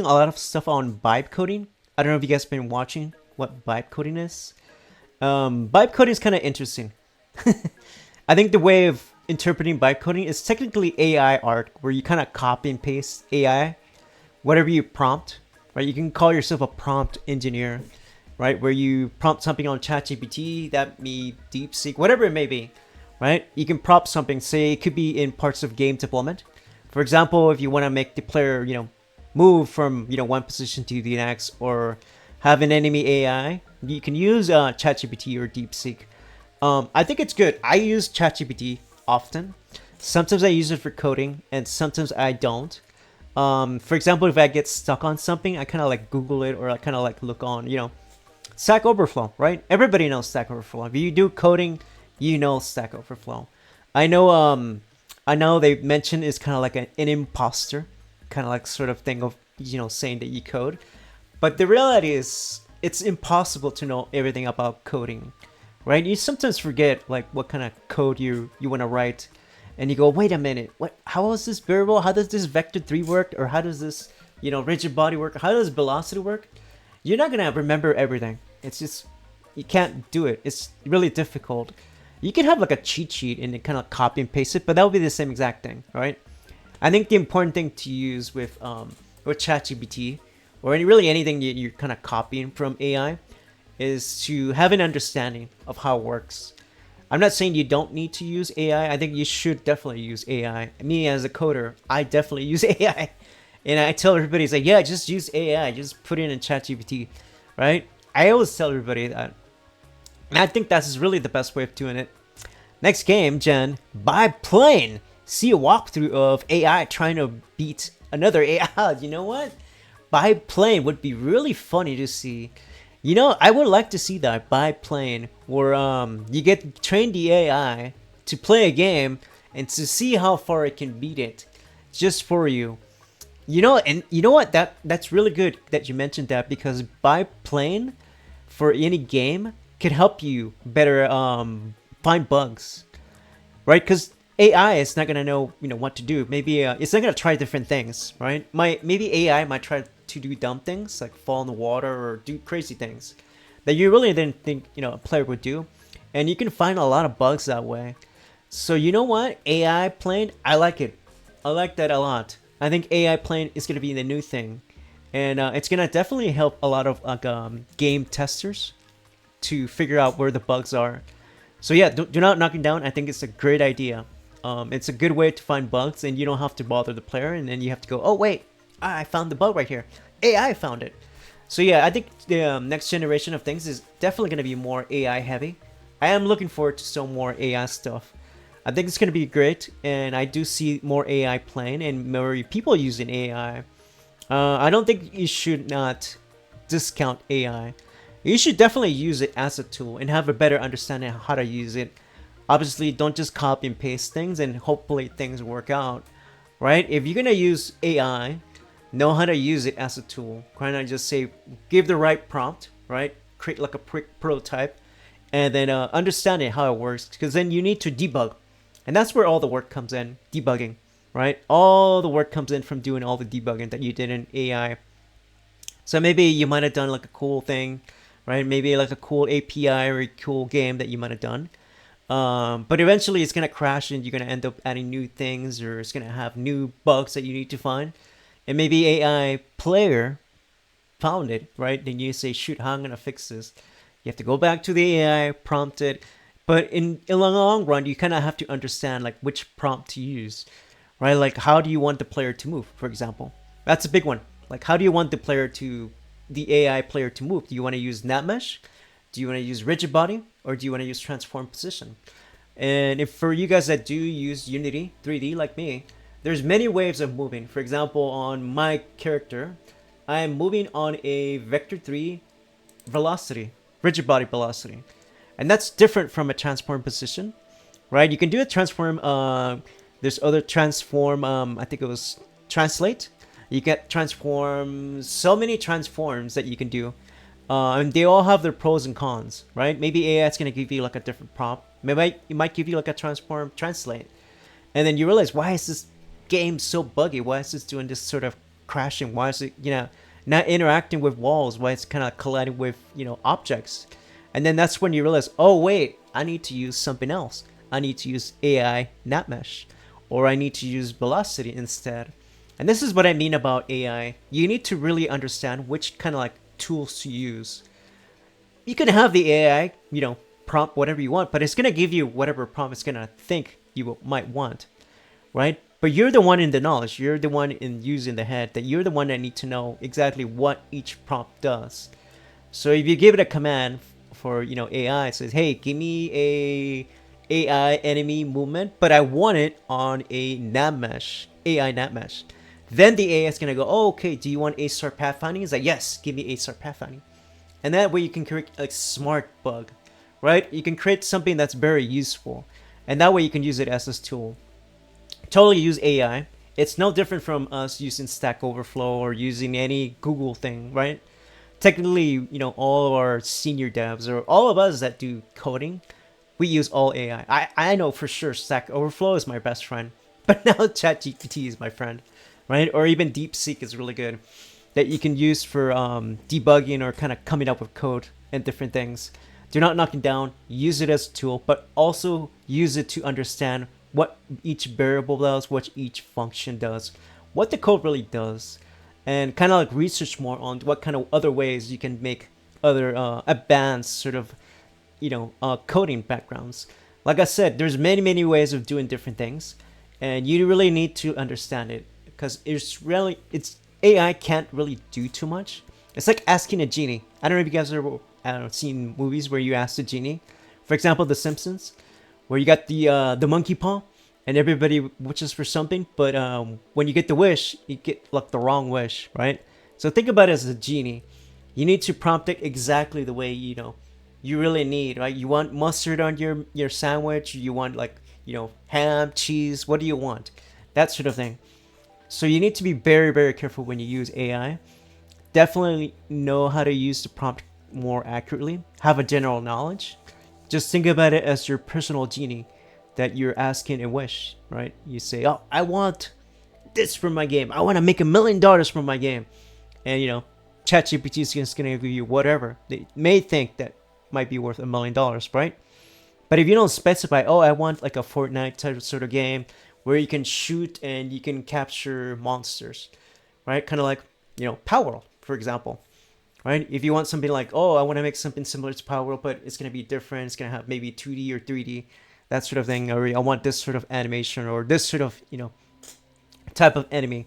a lot of stuff on Vide Coding. I don't know if you guys been watching what Vide Coding is. Vibe coding is kind of interesting. I think the way of interpreting vibe coding is technically AI art, where you kind of copy and paste AI, whatever you prompt, right? You can call yourself a prompt engineer, right? Where you prompt something on ChatGPT, that me DeepSeek, whatever it may be, right? You can prompt something. Say it could be in parts of game development. For example, if you want to make the player, move from one position to the next, or have an enemy AI, you can use ChatGPT or DeepSeek. I think it's good. I use ChatGPT often. Sometimes I use it for coding, and sometimes I don't. For example, if I get stuck on something, I kind of like Google it, or I kind of like look on, Stack Overflow, right? Everybody knows Stack Overflow. If you do coding, you know Stack Overflow. I know. I know they mentioned it's kind of like an imposter, kind of like sort of thing of saying that you code, but the reality is it's impossible to know everything about coding, right? You sometimes forget like what kind of code you want to write, and you go, wait a minute, what? How is this variable? How does this vector 3 work? Or how does this rigid body work? How does velocity work? You're not gonna remember everything. It's just you can't do it. It's really difficult. You can have like a cheat sheet and kind of copy and paste it, but that would be the same exact thing, right? I think the important thing to use with ChatGPT, or really anything you're kind of copying from AI, is to have an understanding of how it works. I'm not saying you don't need to use AI. I think you should definitely use AI. Me as a coder, I definitely use AI, and I tell everybody, it's like, yeah, just use AI, just put it in ChatGPT, right? I always tell everybody that. And I think that's really the best way of doing it. Next game, Jen, by plane. See a walkthrough of AI trying to beat another AI. You know what? By plane would be really funny to see. I would like to see that by plane, where you get train the AI to play a game and to see how far it can beat it, just for you. And you know what? That's really good that you mentioned that, because by plane for any game can help you better find bugs, right? Because AI is not gonna know what to do. Maybe it's not gonna try different things, right? Maybe AI might try to do dumb things like fall in the water or do crazy things that you really didn't think a player would do, and you can find a lot of bugs that way. So you know what? AI plane, I like it. I like that a lot. I think AI plane is gonna be the new thing, and it's gonna definitely help a lot of game testers to figure out where the bugs are. So yeah, do not knock it down. I think it's a great idea. It's a good way to find bugs, and you don't have to bother the player, and then you have to go, oh wait, I found the bug right here. AI found it. So yeah, I think the next generation of things is definitely going to be more AI heavy. I am looking forward to some more AI stuff. I think it's going to be great, and I do see more AI playing and more people using AI. I don't think you should not discount AI. You should definitely use it as a tool and have a better understanding of how to use it. Obviously, don't just copy and paste things and hopefully things work out, right? If you're gonna use AI, know how to use it as a tool. Kind of just say, give the right prompt, right? Create like a prototype, and then understanding how it works. Because then you need to debug, and that's where all the work comes in, debugging, right? All the work comes in from doing all the debugging that you did in AI. So maybe you might have done like a cool thing, right? Maybe like a cool API or a cool game that you might have done. But eventually it's going to crash, and you're going to end up adding new things, or it's going to have new bugs that you need to find. And maybe AI player found it, right? Then you say, shoot, how am I going to fix this? You have to go back to the AI, prompt it. But in the long run, you kind of have to understand like which prompt to use, right? Like, how do you want the player to move, for example? That's a big one. Like, how do you want the AI player to move? Do you want to use net mesh? Do you want to use rigid body, or do you want to use transform position? And if for you guys that do use Unity 3D like me, there's many ways of moving. For example, on my character, I am moving on a vector 3 velocity, rigid body velocity. And that's different from a transform position, right? You can do a transform, there's other transform, I think it was translate. You get transform, so many transforms that you can do. And they all have their pros and cons, right? Maybe AI is going to give you like a different prompt. Maybe it might give you like a transform translate. And then you realize, why is this game so buggy? Why is this doing this sort of crashing? Why is it, not interacting with walls? Why it's kind of colliding with, objects? And then that's when you realize, oh wait, I need to use something else. I need to use AI not mesh, or I need to use velocity instead. And this is what I mean about AI. You need to really understand which kind of like tools to use. You can have the AI, prompt whatever you want, but it's gonna give you whatever prompt it's gonna think you might want, right? But you're the one in the knowledge. You're the one in using the head. That you're the one that need to know exactly what each prompt does. So if you give it a command for AI, it says, hey, give me a AI enemy movement, but I want it on a nav mesh, AI nav mesh. Then the AI is gonna go, oh, okay, do you want A star pathfinding? It's like, yes, give me A star pathfinding. And that way you can create a smart bug, right? You can create something that's very useful. And that way you can use it as this tool. Totally use AI. It's no different from us using Stack Overflow or using any Google thing, right? Technically, all of our senior devs or all of us that do coding, we use all AI. I know for sure Stack Overflow is my best friend, but now ChatGPT is my friend, right? Or even DeepSeek is really good that you can use for debugging or kind of coming up with code and different things. Do not knock it down. Use it as a tool, but also use it to understand what each variable does, what each function does, what the code really does, and kind of like research more on what kind of other ways you can make other advanced sort of, coding backgrounds. Like I said, there's many ways of doing different things, and you really need to understand it because it's AI can't really do too much. It's like asking a genie. I don't know if you guys ever seen movies where you ask the genie. For example, The Simpsons, where you got the monkey paw, and everybody wishes for something, but when you get the wish, you get like the wrong wish, right? So think about it as a genie. You need to prompt it exactly the way you really need, right? You want mustard on your sandwich. You want like ham, cheese. What do you want? That sort of thing. So you need to be very careful when you use AI. Definitely know how to use the prompt more accurately. Have a general knowledge. Just think about it as your personal genie that you're asking a wish, right? You say, oh, I want this from my game. I want to make $1 million from my game. And, ChatGPT is just going to give you whatever they may think that might be worth $1 million, right? But if you don't specify, oh, I want like a Fortnite type sort of game where you can shoot and you can capture monsters, right? Kind of like, Power World, for example. Right? If you want something like, oh, I want to make something similar to Power World, but it's going to be different. It's going to have maybe 2D or 3D, that sort of thing. Or I want this sort of animation or this sort of, type of enemy,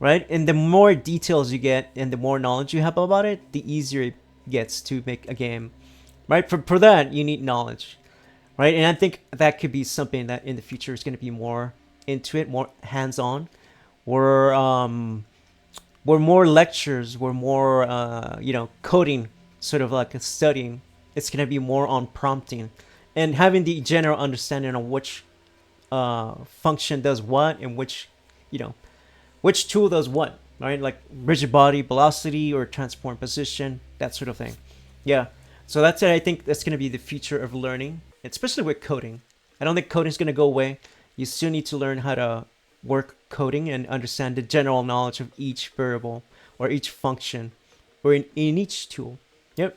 right? And the more details you get and the more knowledge you have about it, the easier it gets to make a game, right? For that, you need knowledge, right? And I think that could be something that in the future is going to be more into it, more hands-on, where more lectures, where more, coding, sort of like a studying. It's going to be more on prompting and having the general understanding of which function does what and which tool does what, right? Like rigid body, velocity, or transform position, that sort of thing. Yeah. So that's it. I think that's going to be the future of learning, especially with coding. I don't think coding is going to go away. You still need to learn how to work coding and understand the general knowledge of each variable or each function or in each tool. Yep.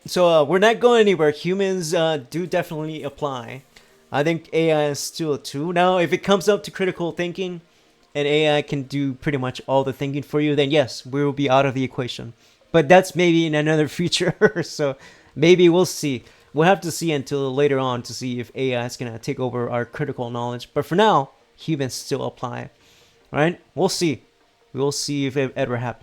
So we're not going anywhere. Humans do definitely apply. I think AI is still a tool. Now, if it comes up to critical thinking and AI can do pretty much all the thinking for you, then yes, we will be out of the equation. But that's maybe in another future. So maybe we'll see. We'll have to see until later on to see if AI is going to take over our critical knowledge. But for now, humans still apply, right? We'll see. We'll see if it ever happens.